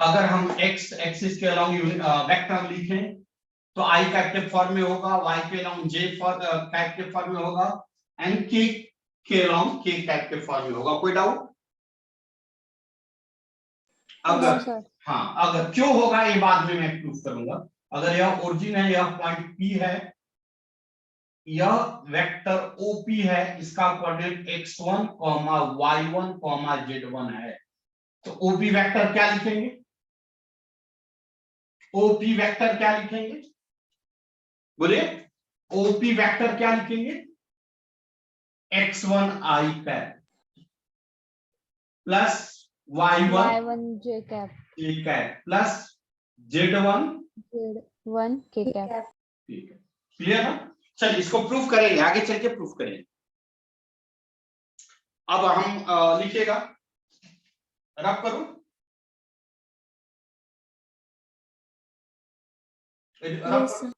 अगर हम x axis के अलॉन्ग वेक्टर लिखें तो आई कैप के फॉर्म में होगा, वाई के अलॉन्ग जे कैप के फॉर्म में होगा, एंड के अलॉन्ग के कैप के फॉर्म में होगा। कोई डाउट? अगर हाँ, अगर क्यों होगा ये बाद में मैं प्रूफ करूंगा। अगर यह ओरिजिन है, यह पॉइंट पी है, यह वेक्टर ओपी है, इसका कोऑर्डिनेट x1, y1, z1 है, तो ओपी वेक्टर क्या लिखेंगे? ओपी वेक्टर क्या लिखेंगे? बोलिए, ओपी वेक्टर क्या लिखेंगे? x1 i cap plus y1 j cap plus z1 k cap. ठीक है, क्लियर है? चलिए इसको प्रूफ करेंगे, आगे चल के प्रूफ करेंगे। अब हम लिखिएगा, रब करूं, रब करूं?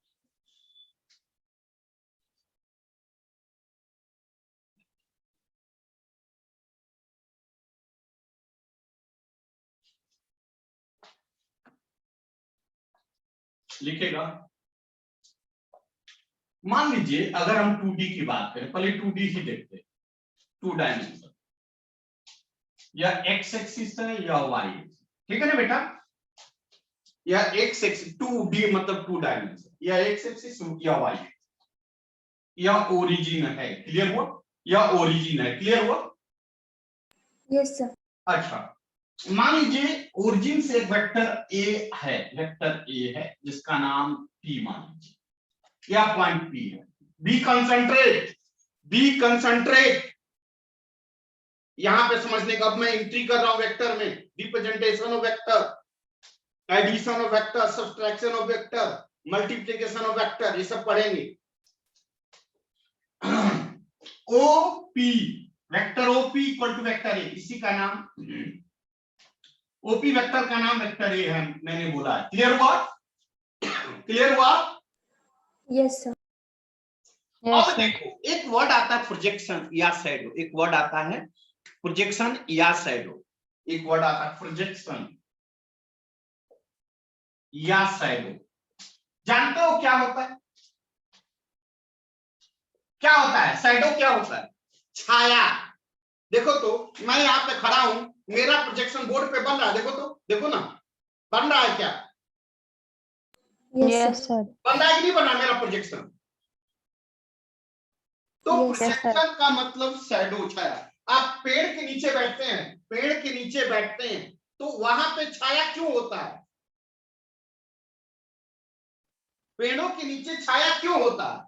लिखेगा, मान लीजिए अगर हम 2D की बात करें, पहले 2D ही देखते हैं, 2 डायमेंशन, या एक्स एक्सिस है या वाई, ठीक है ना बेटा? या एक्स एक्सिस 2D मतलब 2 डायमेंशन, या एक्स एक्सिस या वाई, या ओरिजिन है, क्लियर हुआ? या ओरिजिन है, क्लियर हुआ? Yes sir. अच्छा, मान लीजिए ओरिजिन से एक वेक्टर ए है, वेक्टर ए है जिसका नाम पी मान लीजिए, या पॉइंट पी है। बी कंसंट्रेट, बी कंसंट्रेट, यहां पे समझने का, अब मैं एंट्री कर रहा हूं वेक्टर में, representation of vector, addition of vector, subtraction of vector, multiplication of vector, ये सब पढ़ेंगे। OP, vector OP equal to vector A, इसी का नाम, ओपी वेक्टर का नाम वेक्टर ए है, मैंने बोला है, क्लियर हुआ? क्लियर हुआ? Yes sir. अब देखो, एक वर्ड आता है प्रोजेक्शन या शैडो, एक वर्ड आता है प्रोजेक्शन या शैडो, एक वर्ड आता है प्रोजेक्शन या शैडो। जानते हो क्या होता है? क्या होता है शैडो? क्या होता है? छाया। देखो तो मैं यहाँ पे खड़ा हूं, मेरा प्रोजेक्शन बोर्ड पे बन रहा है, देखो तो, देखो ना, बन रहा है क्या? Yes sir. बन रहा है कि नहीं बन रहा मेरा प्रोजेक्शन? तो प्रोजेक्शन का मतलब शैडो, छाया। आप पेड़ के नीचे बैठते हैं, पेड़ के नीचे बैठते हैं तो वहां पे छाया क्यों होता है? पेड़ों के नीचे छाया क्यों होता है?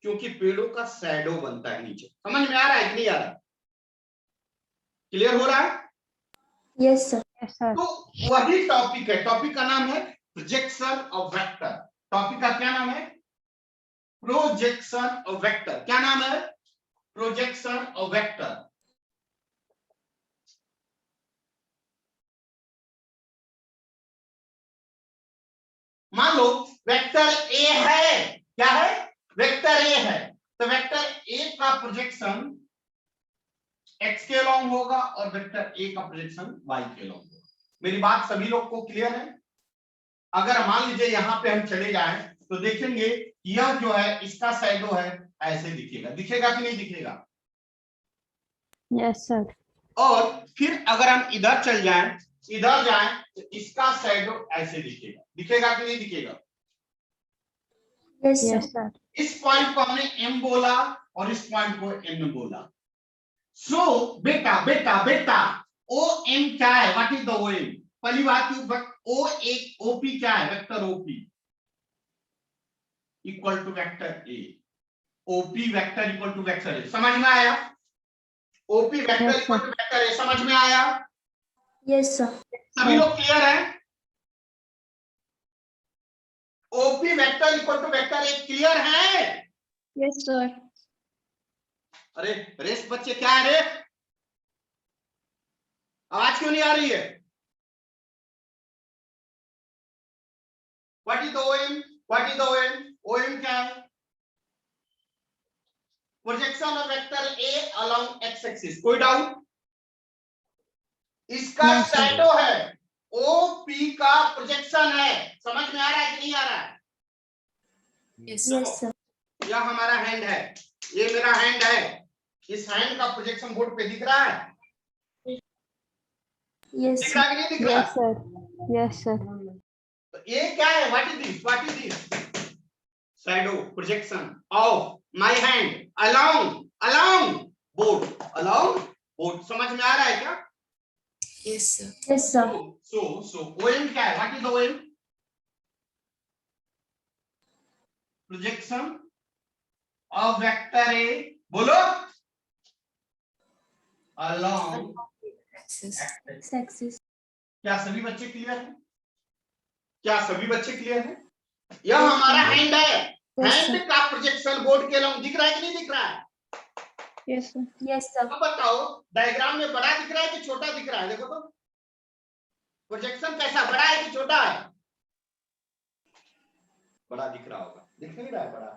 क्योंकि पेड़ों का शैडो बनता है नीचे। समझ में आ रहा है कि नहीं आ रहा? क्लियर हो रहा है? Yes sir. तो वही टॉपिक है, टॉपिक का नाम है प्रोजेक्शन ऑफ वेक्टर। टॉपिक का क्या नाम है? Projection of vector. क्या नाम है? Projection of vector. मान लो वेक्टर ए है, क्या है? वेक्टर ए है, तो वेक्टर ए का प्रोजेक्शन एक्स के अलॉन्ग होगा और वेक्टर ए का प्रोजेक्शन वाई के अलॉन्ग होगा। मेरी बात सभी लोग को क्लियर है? अगर मान लीजिए यहां पे हम चले जाएं तो देखेंगे यह जो है इसका शैडो है, ऐसे दिखेगा, दिखेगा कि नहीं दिखेगा? Yes sir. और फिर अगर हम इधर चल जाएं, इधर जाएं तो इसका शैडो ऐसे दिखेगा, दिखेगा कि नहीं दिखेगा? Yes sir. इस पॉइंट को हमने एम बोला और इस पॉइंट को एन बोला। सो बेटा बेटा बेटा, ओ एम क्या है? What is the O M? पहली बात, ओ एक ओपी क्या है? Vector OP equal to vector A, OP vector equal to vector A. समझ में आया? OP vector equal to vector A, समझ में आया? Yes sir. सभी लोग क्लियर है? OP vector equal to vector A clear है? Yes sir. अरे रेस बच्चे, क्या है रे? आवाज क्यों नहीं आ रही है? What is the OM? What is the OM? OM क्या है? Projection of vector A along X axis. कोई डाउट? इसका शैडो है, ओपी का प्रोजेक्शन है। समझ में आ रहा है कि नहीं आ रहा है? Yes, sir. यह हमारा हैंड है, ये मेरा हैंड है, इस हैंड का प्रोजेक्शन बोर्ड पे दिख रहा है? Yes, दिख sir. रहा है कि नहीं दिख रहा? Yes, sir. Yes, sir. तो ये क्या है? What is this? What is this? Shadow projection of my hand along board, along board. समझ में आ रहा है क्या? Yes, sir. Yes, sir. सो ओएम क्या है? What is OM? Projection of vector A, बोलो, अलोंग Axis. Axis. क्या सभी बच्चे क्लियर हैं? क्या सभी बच्चे क्लियर हैं? यह हमारा हैंड है, Yes, हैंड sir. का प्रोजेक्शन बोर्ड के अलोंग दिख रहा है कि नहीं दिख रहा है? Yes, sir. Yes, sir. अब बताओ, डायग्राम में बड़ा दिख रहा है कि छोटा दिख रहा है? देखो तो, प्रोजेक्शन कैसा, बड़ा है कि छोटा है? बड़ा दिख रहा होगा, दिख नहीं रहा है बड़ा?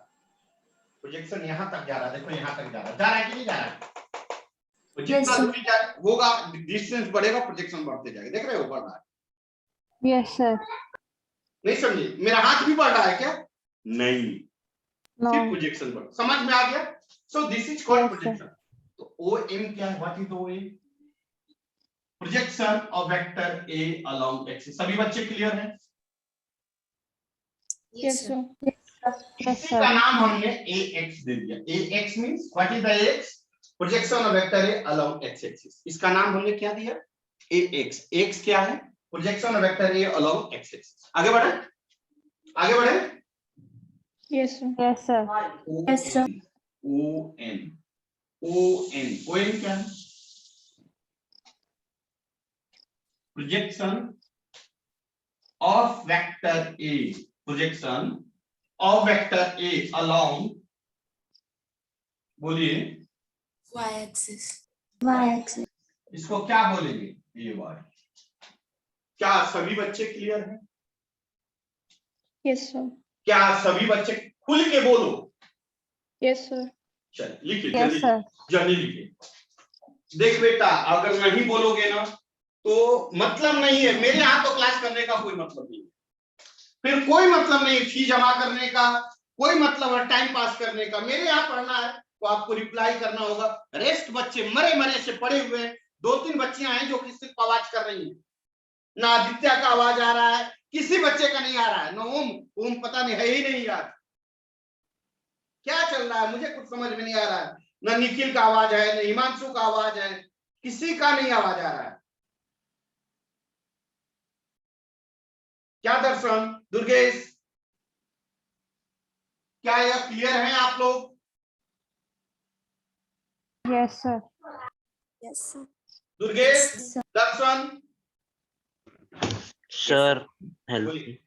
प्रोजेक्शन यहां तक जा रहा है, देखो यहां तक जा रहा है कि नहीं जा रहा है? तो जितना Yes, sir. दूरी होगा, डिस्टेंस बढ़ेगा, प्रोजेक्शन बढ़ते जाएगा। देख रहे हो बढ़ रहा है? Yes, sir. नहीं समझे? मेरा हाथ भी बढ़ रहा है क्या? नहीं, सिर्फ No. प्रोजेक्शन बढ़। समझ में आ गया? So this is called Yes, sir. Projection. तो OM क्या है? What is OM? Projection of vector A along axis. सभी बच्चे क्लियर हैं? Yes, sir. Yes, इसी sir. का नाम हमने AX दे दिया। AX means what is the AX? Projection of vector A along X axis. इसका नाम हमने क्या दिया? AX। X क्या है? Projection of vector A along X axis. आगे बढ़े, आगे बढ़े। Yes, sir. Yes, sir. Yes, sir. ON क्या है? Projection of vector A, projection of vector A along, बोलिए, Y-axis. Y-axis. इसको क्या बोलेंगे? ये वर्ड। क्या सभी बच्चे क्लियर हैं? Yes, sir. क्या सभी बच्चे खुल के बोलो? Yes, sir. चल लिखिए, Yes, जल्दी sir. जल्दी लिखिए। देख बेटा, अगर नहीं बोलोगे ना तो मतलब नहीं है, मेरे यहाँ तो क्लास करने का कोई मतलब नहीं है, फिर कोई मतलब नहीं फी जमा करने का, कोई मतलब है टाइम पास करने का। मेरे यहाँ पढ़ना है तो आपको रिप्लाई करना होगा। रेस्ट बच्चे मरे मरे से पड़े हुए हैं। 2-3 बच्चियां हैं जो किसी आवाज कर रही हैं, ना आदित्य का आवाज आ रहा है, किसी बच्चे का नहीं आ रहा है, ना ओम पता नहीं है ही नहीं यार, क्या चल रहा है मुझे कुछ समझ में नहीं आ रहा है। ना निखिल का आवाज है, ना हिमांशु का आवाज है, किसी का नहीं आवाज आ रहा है। क्या दर्शन, दुर्गेश, क्या यह क्लियर है आप लोग? Yes, sir. Yes, sir. Durgesh, Yes, sir. दर्शन, सर हेल्प, बोलिए।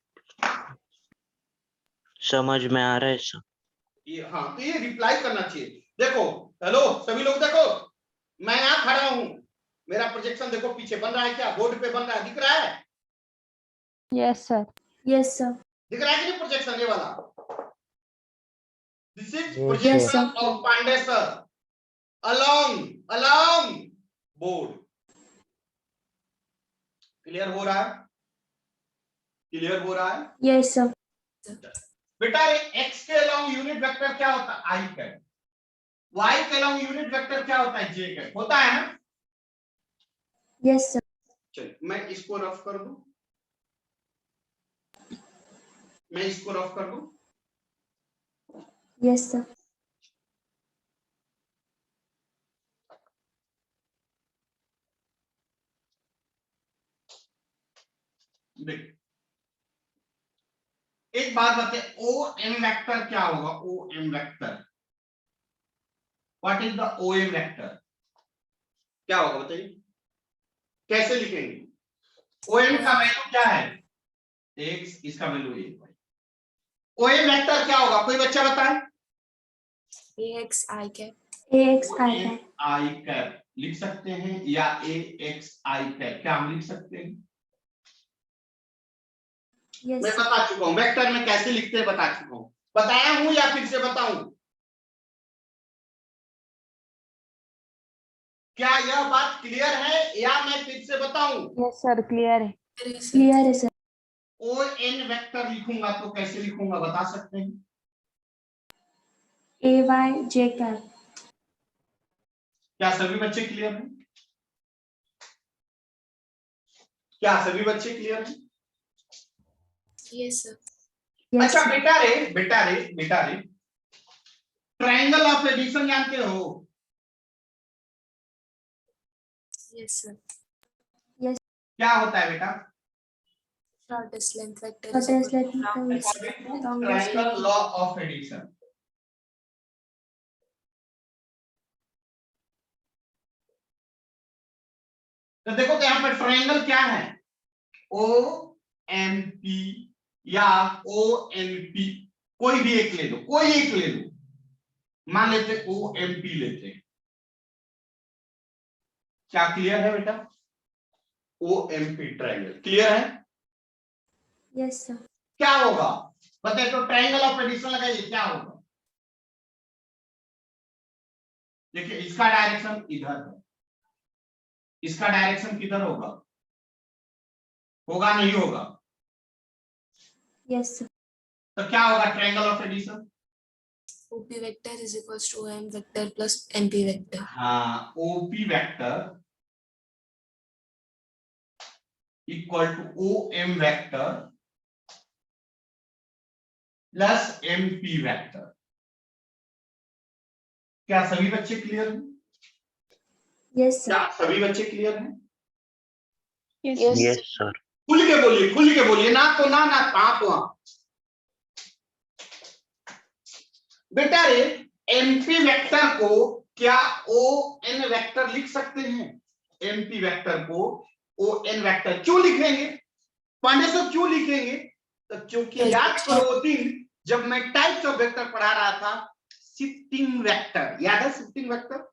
समझ में आ रहा है सर? ये हाँ, तो ये रिप्लाई करना चाहिए। देखो, हेलो सभी लोग, देखो मैं यहाँ खड़ा हूँ, मेरा प्रोजेक्शन देखो पीछे बन रहा है क्या? बोर्ड पे बन रहा है, दिख रहा है? Yes, sir. Yes, sir. दिख रहा है कि नहीं प्रोजेक्शन ये वाला? This is Yes, projection sir. Of Pandey sir along board. Clear हो रहा है? क्लियर हो रहा है? Yes, sir. बेटा एक्स के अलोंग यूनिट वेक्टर क्या होता है? आई कैप। वाई के अलोंग यूनिट वेक्टर क्या होता है? जे कैप। होता है ना? Yes, sir. चलिए मैं इसको रफ कर दूं, मैं इसको रफ कर दूं। Yes, sir. देख एक बात बताए, ओ एम वेक्टर क्या होगा? O M vector, what is the O M vector? क्या होगा बताइए, कैसे लिखेंगे? ओ एम का वैल्यू क्या है? एक्स, इसका वैल्यू एक। ओ एम वेक्टर क्या होगा? कोई बच्चा बताए? AX I cap. AX I cap. I cap लिख सकते हैं या ए एक्स आई कैप, क्या हम लिख सकते हैं? Yes, मैं sir. बता चुका हूं वेक्टर में कैसे लिखते हैं, बता चुका हूं। बताया हूं या फिर से बताऊं? क्या यह बात क्लियर है या मैं फिर से बताऊं? Yes, sir. Clear है. क्लियर है सर। ओ एन वेक्टर लिखूंगा तो कैसे लिखूंगा बता सकते हैं? AY cap. क्या सभी बच्चे क्लियर हैं? क्या सभी बच्चे क्लियर हैं? Yes, sir. यस अच्छा सर। बेटा रे ट्रायंगल ऑफ एडिशन जानते हो? Yes, sir. क्या होता है बेटा? Shortest length vector Shortest is equal to length vector longest is- According to Longest triangle length. law of addition. तो देखो तो यहाँ पर ट्रायंगल क्या है? ओ एम पी या ओ एन पी, कोई भी एक ले लो, कोई एक ले लो। मान लेते ओ एम पी लेते हैं। क्या क्लियर है बेटा? O M P triangle clear है? Yes sir. क्या होगा बताइए? तो ट्रायंगल ऑफ एडिशन लगाइए, क्या होगा? देखिए इसका डायरेक्शन इधर है, इसका डायरेक्शन किधर होगा? होगा नहीं होगा? Yes sir. तो क्या होगा triangle of addition? OP vector is equals to OM vector plus NP vector. हाँ, OP vector equal to O M vector plus MP vector. क्या सभी बच्चे क्लियर हैं? Yes sir. क्या सभी बच्चे क्लियर हैं? Yes. Yes, sir. खुल के बोलिए, खुल के बोलिए, ना तो ना ना कहां तो हाँ। बेटा रे एमपी वेक्टर को क्या ओ एन वेक्टर लिख सकते हैं? एमपी वेक्टर को ओ एन वेक्टर क्यों लिखेंगे? पढ़ने से क्यों लिखेंगे? तो क्योंकि याद करो दिन जब मैं टाइप्स ऑफ वेक्टर पढ़ा रहा था, शिफ्टिंग वेक्टर याद है? शिफ्टिंग वेक्टर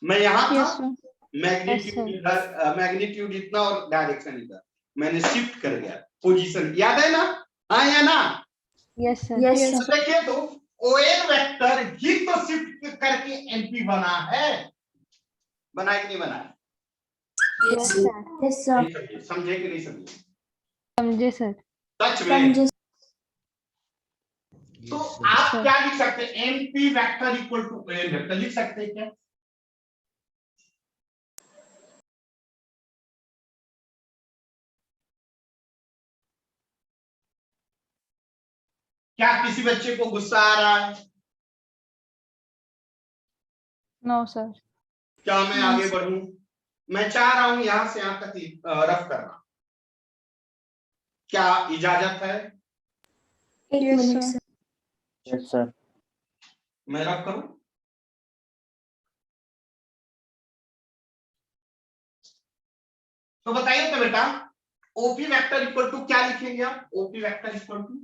मैं यहां Yes, था, sir. मैग्नीट्यूड Yes, इधर, मैग्नीट्यूड इतना और डायरेक्शन इधर, मैंने शिफ्ट कर गया पोजीशन, याद है ना? हाँ या ना? Yes, sir. Yes Yes. Sir. देखिए तो ओएन वेक्टर ही तो शिफ्ट करके एमपी बना है, बना है कि नहीं बना है? Yes, Yes, sir. sir. Yes sir. नहीं समझे? समझे कि नहीं समझे? समझे sir. सच में? समझे। तो Yes, sir. आप सर। क्या लिख सकते हैं? MP vector equal to ON vector लिख सकते हैं क्या? क्या किसी बच्चे को गुस्सा आ रहा है? No, sir. क्या मैं नहीं, आगे बढ़ूं? मैं चाह रहा हूं यहां से यहां तक रफ करना, क्या इजाजत है? एक Yes, minute sir. Sir. Yes, sir. मैं रफ करूं? तो बताइए तो बेटा ओपी वेक्टर इक्वल टू क्या लिखेंगे आप? OP vector equal to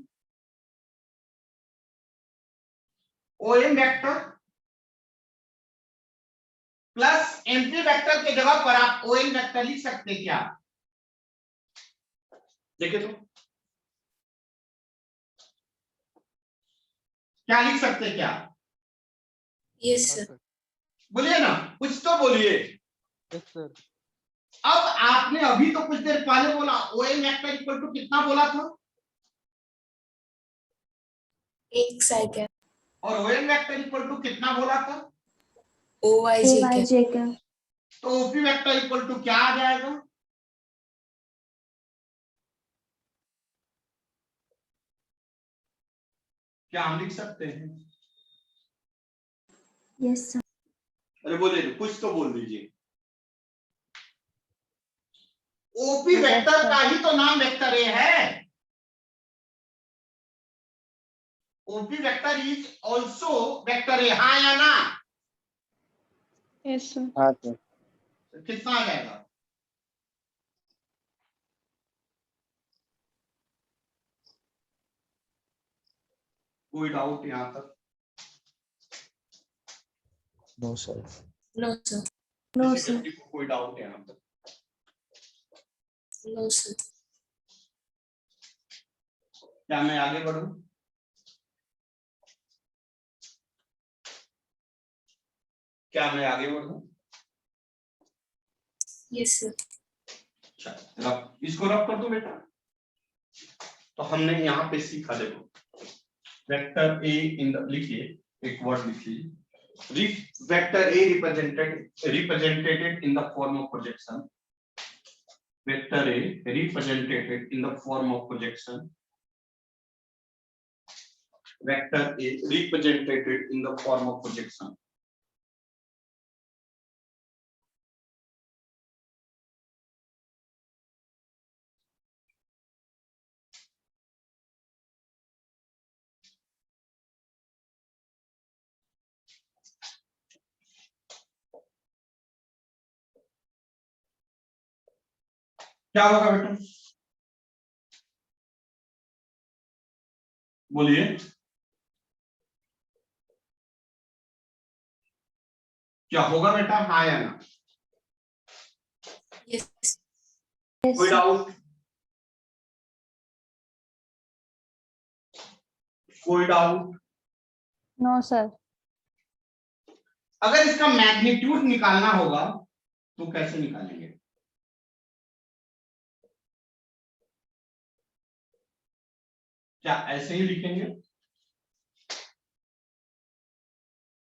OM vector plus MP vector के जगह पर आप ओएन वेक्टर लिख सकते हैं क्या? देखिए तो क्या लिख सकते हैं क्या? Yes, sir. बोलिए ना, कुछ तो बोलिए। Yes, sir. अब आपने अभी तो कुछ देर पहले बोला ओएन वेक्टर इक्वल टू कितना बोला था? AXI cap. और ओएन वेक्टर इक्वल टू कितना बोला था? OYJ AY cap. कैप। तो ओपी वेक्टर इक्वल टू क्या आ जाएगा? क्या हम लिख सकते हैं? Yes sir. अरे बोलिए, कुछ तो बोल दीजिए। OP Yes, vector sir. का ही तो नाम वेक्टर ए है। OP vector is also vector A, हाँ या ना? Yes, sir. हाँ sir. कितना आ जाएगा? कोई डाउट यहां तक? No, sir. No, sir. No किसी सर। व्यक्ति को कोई डाउट है यहां तक? No, sir. क्या मैं आगे बढ़ूं? क्या मैं आगे बढ़ूं? Yes, sir. इसको रब कर दो बेटा। तो हमने यहाँ पे सीखा, देखो वेक्टर ए इन द, लिखिए एक वर्ड लिखिए, vector A represented in the form of projection, vector A represented in the form of projection, vector A represented in the form of projection. क्या होगा बेटा, बोलिए। क्या होगा बेटा, हाँ या ना? Yes. Yes, कोई sir. डाउट? कोई डाउट? No, sir. अगर इसका मैग्नीट्यूड निकालना होगा तो कैसे निकालेंगे? क्या ऐसे ही लिखेंगे?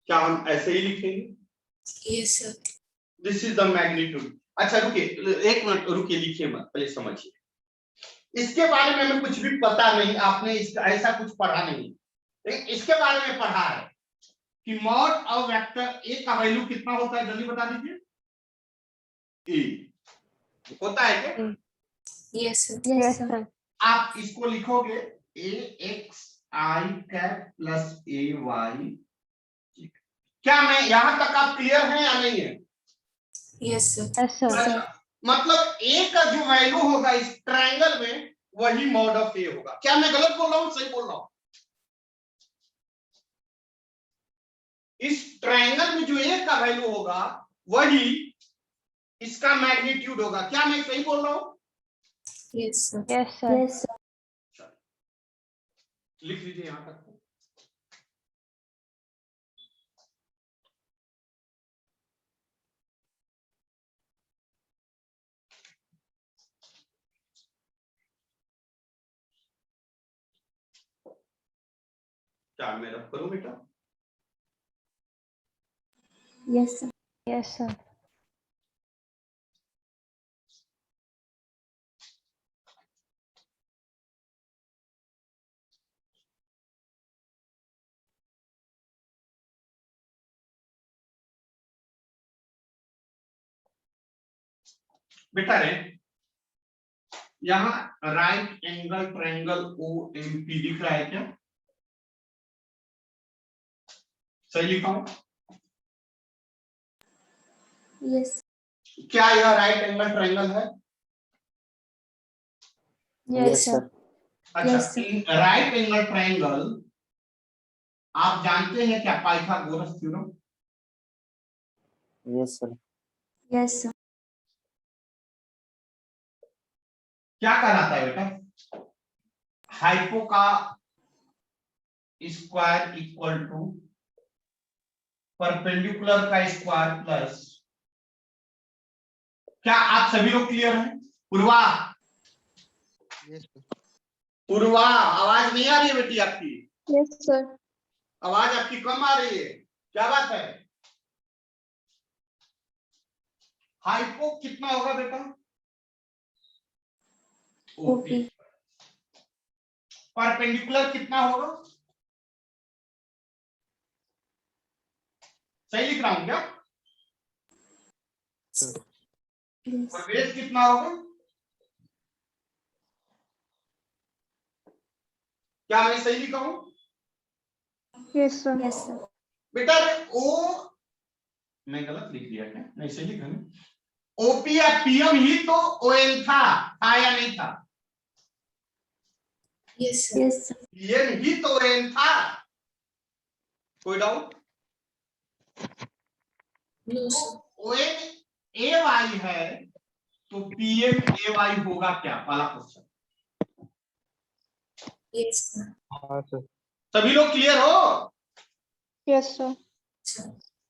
क्या हम ऐसे ही लिखेंगे? Yes, sir. This is the magnitude. अच्छा रुकिए, एक मिनट रुकिए, लिखिए मत, पहले समझिए। इसके बारे में हमें कुछ भी पता नहीं, आपने इसका ऐसा कुछ पढ़ा नहीं, लेकिन इसके बारे में पढ़ा है कि मॉड ऑफ वेक्टर ए का वैल्यू कितना होता है, जल्दी बता दीजिए। ए होता है क्या? Yes, sir. Yes, Yes, sir. sir. आप इसको लिखोगे ए x I cap plus A Y. क्या मैं यहां तक आप क्लियर हैं या नहीं है? Yes, sir. Yes, sir. अच्छा, मतलब ए का जो वैल्यू होगा इस ट्रायंगल में वही मॉड ऑफ ए होगा। क्या मैं गलत बोल रहा हूं, सही बोल रहा हूं? इस ट्रायंगल में जो ए का वैल्यू होगा वही इसका मैग्नीट्यूड होगा। क्या मैं सही बोल रहा हूं? Yes, sir. Yes, sir. Yes, sir. लिख लीजिए यहां तक। क्या मैं रब करूं बेटा? Yes, sir. Yes, sir. बेटा रे, यहां right angle triangle O M P दिख रहा है क्या? सही लिखा हूं? Yes. क्या यह राइट एंगल ट्रायंगल है? Yes, sir. अच्छा, Yes, sir. In right angle triangle आप जानते हैं क्या, Pythagoras theorem? Yes, sir. Yes, sir. क्या कहलाता है बेटा? हाइपो का स्क्वायर इक्वल टू परपेंडिकुलर का स्क्वायर प्लस, क्या आप सभी लोग क्लियर हैं? पूर्वा, Yes, sir. पूर्वा आवाज नहीं आ रही है बेटी आपकी? Yes, sir. आवाज आपकी कम आ रही है, क्या बात है? हाइपो कितना होगा बेटा? ओपी। OP. परपेंडिकुलर कितना होगा? सही लिख रहा हूं क्या? Sir. Yes. और बेस कितना होगा? क्या मैं सही लिखा हूं? Yes, sir. Yes, sir. बेटा ओ, मैं गलत लिख दिया क्या? नहीं सही लिखा ना? ओपी या पीएम ही तो ओएन था या नहीं था? Yes, sir. Yes, sir. PM ही तो ओएन था। कोई doubt? No, sir. ON A Y है तो पीएम ए वाई होगा क्या, वाला क्वेश्चन। Yes, sir. हाँ sir. सभी लोग क्लियर हो? Yes, sir. Sir.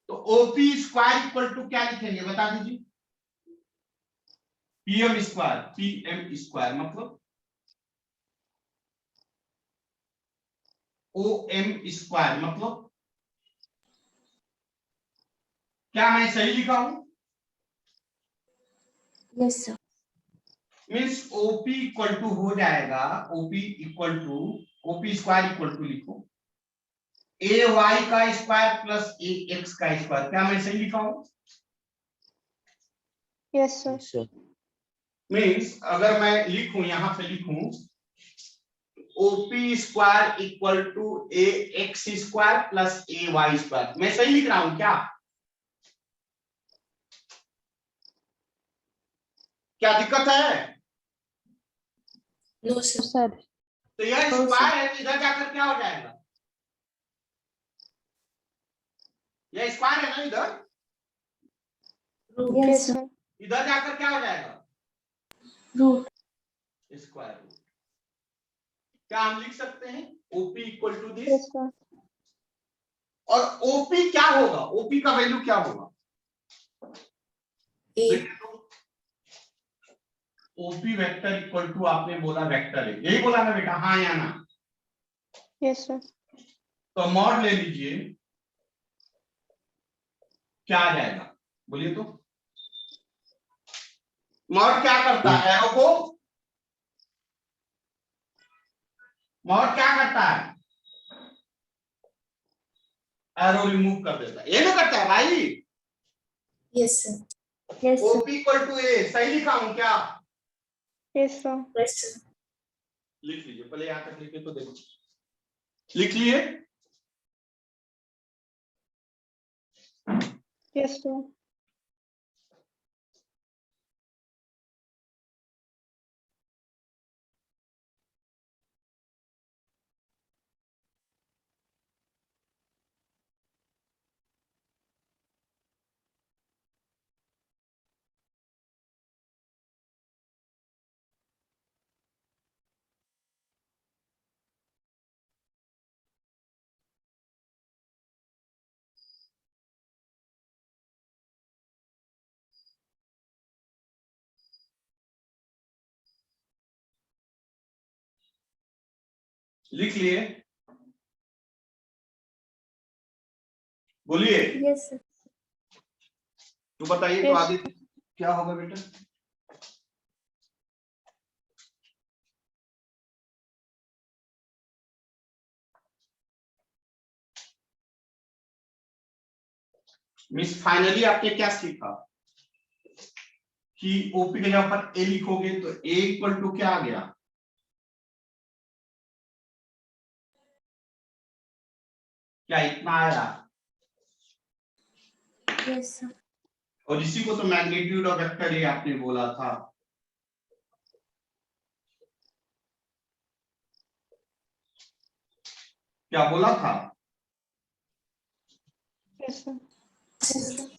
तो ओपी स्क्वायर इक्वल टू क्या लिखेंगे, बता दीजिए। पीएम स्क्वायर मतलब ओएम स्क्वायर मतलब क्या मैं सही लिखा हूं? Yes, sir. Means OP equal to हो जाएगा, OP equal to OP square equal to लिखो ए वाई का स्क्वायर प्लस ए एक्स का स्क्वायर। क्या मैं सही लिखा हूं? Yes, sir. Yes, sir. Means अगर मैं लिखूं, यहां पे लिखूं OP square equal to A X square plus A Y square, मैं सही लिख रहा हूं क्या? क्या दिक्कत है? No, sir. Sir. तो यह No, स्क्वायर है तो इधर जाकर क्या हो जाएगा? यह स्क्वायर है ना इधर, Root. Yes, Yes, sir. sir. इधर जाकर क्या हो जाएगा? Root. Square root. क्या हम लिख सकते हैं OP equal to this? Yes, sir. और ओपी क्या होगा? ओपी का वैल्यू क्या होगा? A. OP vector equal to आपने बोला वेक्टर है, यही बोला ना बेटा, हाँ या ना? Yes, sir. तो मॉड ले लीजिए, क्या आ जाएगा बोलिए तो? मॉड क्या करता है? एरो को मॉड क्या करता है? एरो रिमूव कर देता है, ये ना करता है भाई? Yes, sir. Yes, sir. OP equal to A, सही लिखा हूं क्या? Yes, sir. Yes, sir. लिख लीजिए, पहले यहां तक लिखे तो देखो, लिख लिए? Yes, sir. लिख लिए? बोलिए, Yes, sir. तो बताइए तो Yes. आगे क्या होगा बेटा? मिस फाइनली आपने क्या सीखा कि ओपी के जगह पर ए लिखोगे तो ए इक्वल टू क्या आ गया? क्या इतना आया? Yes, sir. और इसी को तो मैग्नीट्यूड ऑफ वेक्टर ए आपने बोला था। क्या बोला था? Yes, sir. Yes, sir.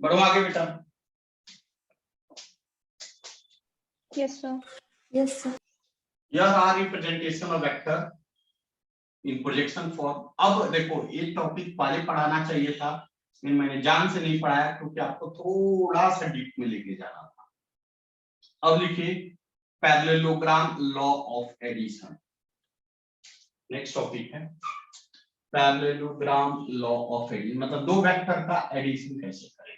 बढ़ो आगे बेटा। Yes, sir. Yes, sir. यह a representation of vector in projection form. अब देखो ये टॉपिक पहले पढ़ाना चाहिए था, लेकिन मैंने जान से नहीं पढ़ाया क्योंकि आपको थोड़ा सा डीप में लेके जाना था। अब लिखिए parallelogram law of addition. Next topic है पैरेललोग्राम लॉ ऑफ एडिशन, मतलब दो वेक्टर का एडिशन कैसे करें।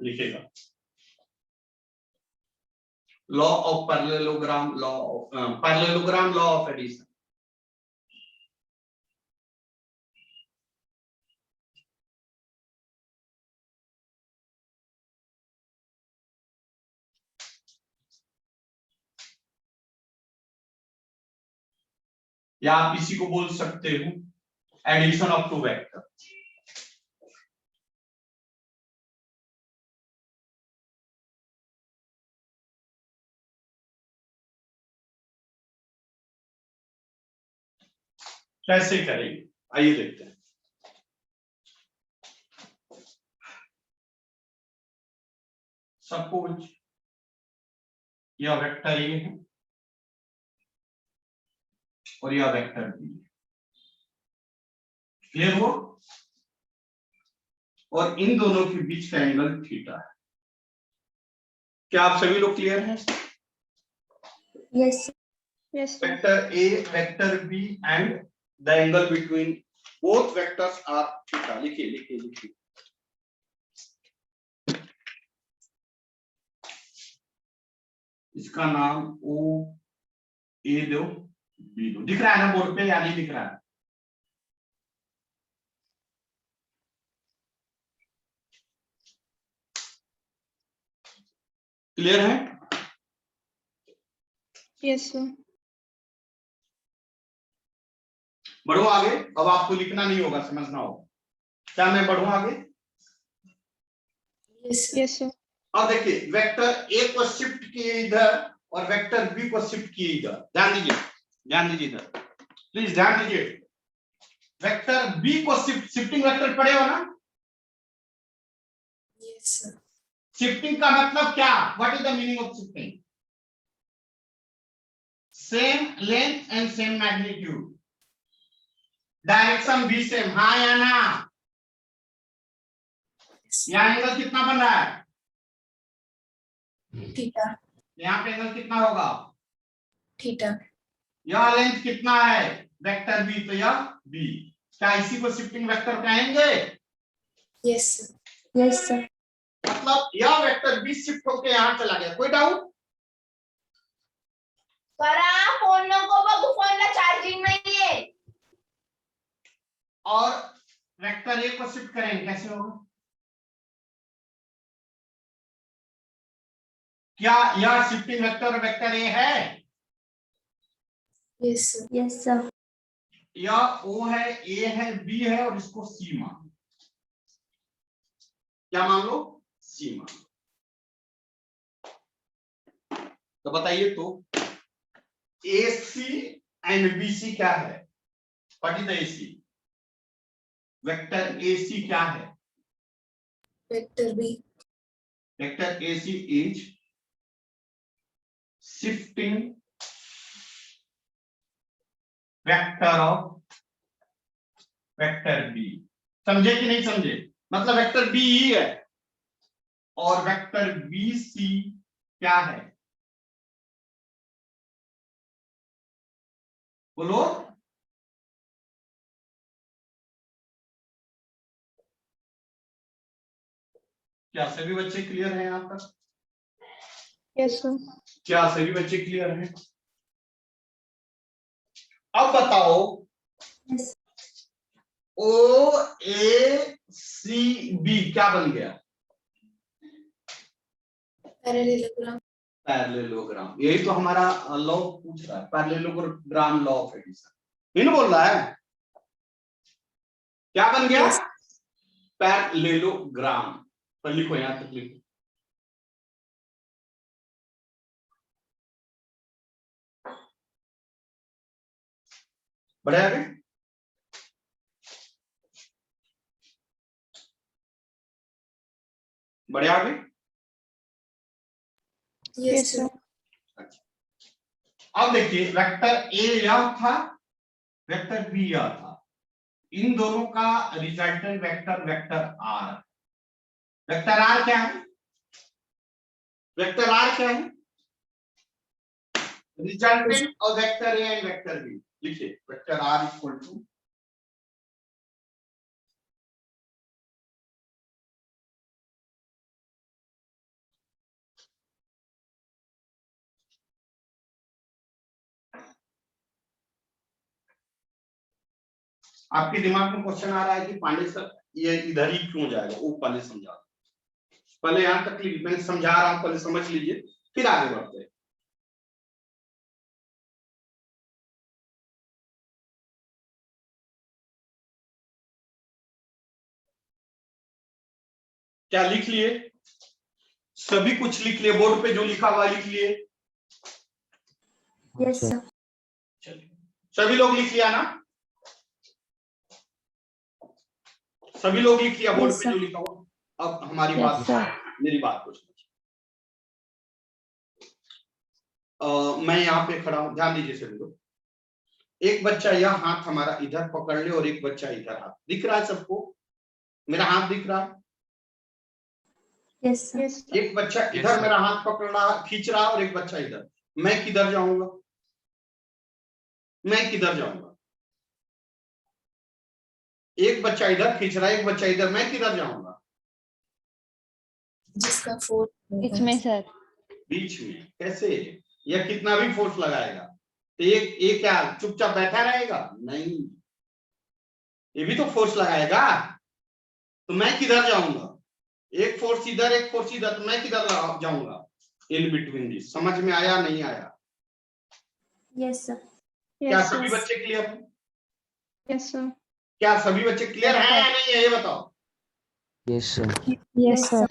लिखेगा law of parallelogram law of addition. या आप इसी को बोल सकते हो एडिशन ऑफ टू वेक्टर। कैसे करेंगे आइए देखते हैं। सपोज यह वेक्टर ए है और यह वेक्टर बी है, क्लियर हो? और इन दोनों के बीच का एंगल थीटा है। क्या आप सभी लोग क्लियर हैं? Yes, sir. Yes, sir. Vector A, vector B and the angle between both vectors are theta. लिखिए लिखिए लिखिए। इसका नाम ओ ए दो, बी दो। दिख रहा है ना बोर्ड पे या नहीं दिख रहा है? क्लियर है? Yes, sir. बढ़ो आगे। अब आपको लिखना नहीं होगा, समझना होगा। क्या मैं बढ़ूं आगे? Yes, sir. Yes, sir. और देखिए वेक्टर ए को शिफ्ट किए इधर और वेक्टर बी को शिफ्ट किए इधर। ध्यान दीजिए, ध्यान दीजिए इधर, प्लीज ध्यान दीजिए। वेक्टर बी को शिफ्टिंग वेक्टर पढ़े हो ना? Yes, sir. शिफ्टिंग का मतलब क्या? What is the meaning of shifting? Same length and same magnitude, direction भी सेम, हाँ या ना? यहाँ एंगल कितना बन रहा है? Theta. यहाँ पे एंगल कितना होगा? Theta. यह लेंथ कितना है? वेक्टर बी, तो यह बी। क्या इसी को शिफ्टिंग वेक्टर कहेंगे? Yes, sir. Yes, sir. मतलब यह वेक्टर बी शिफ्ट होकर यहाँ चला गया। कोई डाउट? फोन नको बघू, फोनला चार्जिंग नाहीये। और वेक्टर ए को शिफ्ट करेंगे, कैसे होगा? क्या यह शिफ्टिंग वेक्टर वेक्टर ए है? Yes, sir. Yes, sir. यह ओ है, ए है, बी है और इसको सी मान लो। क्या मान लो? सी मान लो। तो बताइए तो ए सी एंड बी सी क्या है? What is the A C? Vector A C क्या है? Vector B. Vector A C is shifting vector of vector B. समझे कि नहीं समझे? मतलब वेक्टर बी ही है और वेक्टर बी सी क्या है? बोलो। क्या सभी बच्चे क्लियर हैं यहाँ तक? Yes, sir. क्या सभी बच्चे क्लियर हैं? अब बताओ Yes. ओ ए सी बी क्या बन गया? Parallelogram. पैरेललोग्राम। यही तो हमारा लॉ पूछ रहा है, पैरेललोग्राम लॉ ऑफ एडिशन। इन बोल रहा है क्या बन गया? Yes. पैरेललोग्राम। पर लिखो, यहां तक लिखो। बढ़े आगे। बढ़े आगे। Yes, Yes, sir. sir. अब देखिए वेक्टर ए यह था, वेक्टर बी यह था। इन दोनों का resultant vector vector R. Vector R क्या है? वेक्टर आर क्या है? Resultant of vector A and vector B. लिखिए वेक्टर आर इक्वल टू आपके दिमाग में क्वेश्चन आ रहा है कि पांडे सर ये इधर ही क्यों जाएगा? वो पहले समझा दो। पहले यहां तक मैंने समझा रहा हूं, पहले समझ लीजिए फिर आगे बढ़ते हैं। क्या लिख लिए? सभी कुछ लिख लिए? बोर्ड पे जो लिखा हुआ लिख लिए? Yes, sir. चलिए सभी लोग लिख लिया ना? सभी लोग लिख लिया बोर्ड Yes, पे sir. जो लिखा हुआ। अब हमारी Yes, बात, sir. मेरी बात को समझिए। मैं यहाँ पे खड़ा हूं, ध्यान दीजिए सभी लोग। एक बच्चा यह हाथ हमारा इधर पकड़ ले और एक बच्चा इधर हाथ, दिख रहा है सबको? मेरा हाथ दिख रहा है? Yes, sir. Yes, sir. एक बच्चा Yes, इधर sir. मेरा हाथ पकड़ रहा, खींच रहा और एक बच्चा इधर। मैं किधर जाऊंगा? मैं किधर जाऊंगा? एक बच्चा इधर खींच रहा है, एक बच्चा इधर, मैं किधर जाऊंगा? जिसका फोर्स बीच में सर। बीच में। कैसे? यह कितना भी फोर्स लगाएगा तो ये क्या चुपचाप बैठा रहेगा? नहीं, ये भी तो फोर्स लगाएगा। तो मैं किधर जाऊंगा? एक फोर्स इधर, एक फोर्स इधर, तो मैं किधर जाऊंगा? In between this. समझ में आया नहीं आया? Yes, sir. क्या Yes, सभी sir. बच्चे क्लियर हैं? Yes, sir. क्या सभी बच्चे क्लियर हैं या नहीं है, ये बताओ। Yes, sir. Yes, sir.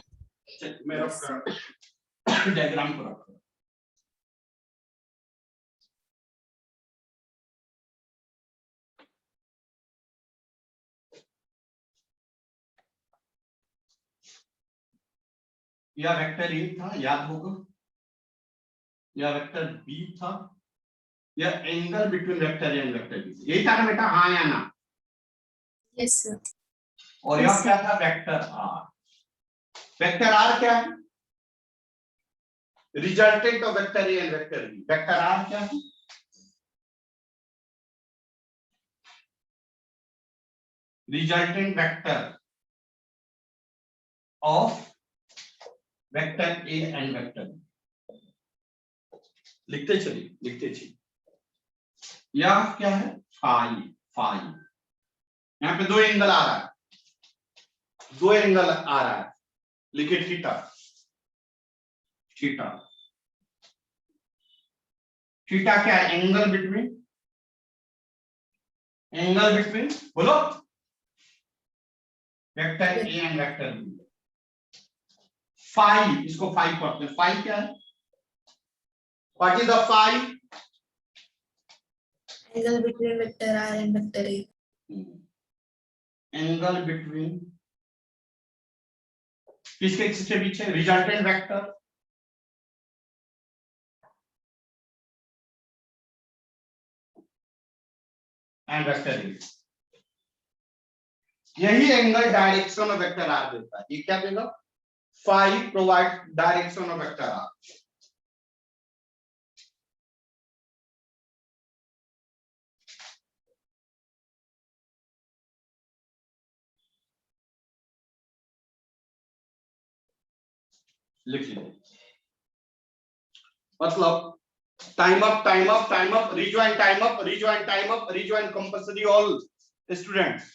चल, मैं रख कर डायग्राम को रख। यह वेक्टर ए था, याद होगा। यह वेक्टर बी था। यह angle between vector A and vector B, यही था ना बेटा? हाँ या ना? Yes sir. और यह क्या था? Vector R. वेक्टर आर क्या है? Resultant of vector A and vector B. Vector R क्या है? Resultant vector of vector A and vector B. लिखते चलिए, लिखते चलिए। यह क्या है? फाई। फाई। यहाँ पे दो एंगल आ रहा है, दो एंगल आ रहा है। लिखिए थीटा। थीटा। थीटा क्या है? एंगल बिटवीन, एंगल बिटवीन, बोलो, vector A and vector B. Phi, इसको फाई पढ़ते हैं। फाई क्या है? What is the phi? Angle between vector R and vector A. Angle between किसके किसके बीच है? Resultant vector and vector A. यही angle direction of vector R देता है। ये क्या देगा? Phi provide direction of vector R. लिख लीजिए। मतलब time up, time up, time up, rejoin time up, rejoin time up, rejoin compulsory all students.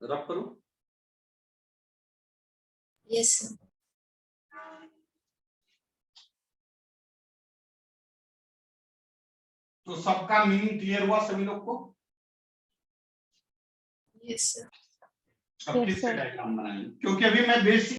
रब करो। Yes sir. तो सबका मीनिंग क्लियर हुआ सभी लोग को? Yes sir. अब किससे डायग्राम बनाएंगे? क्योंकि अभी मैं बेसिक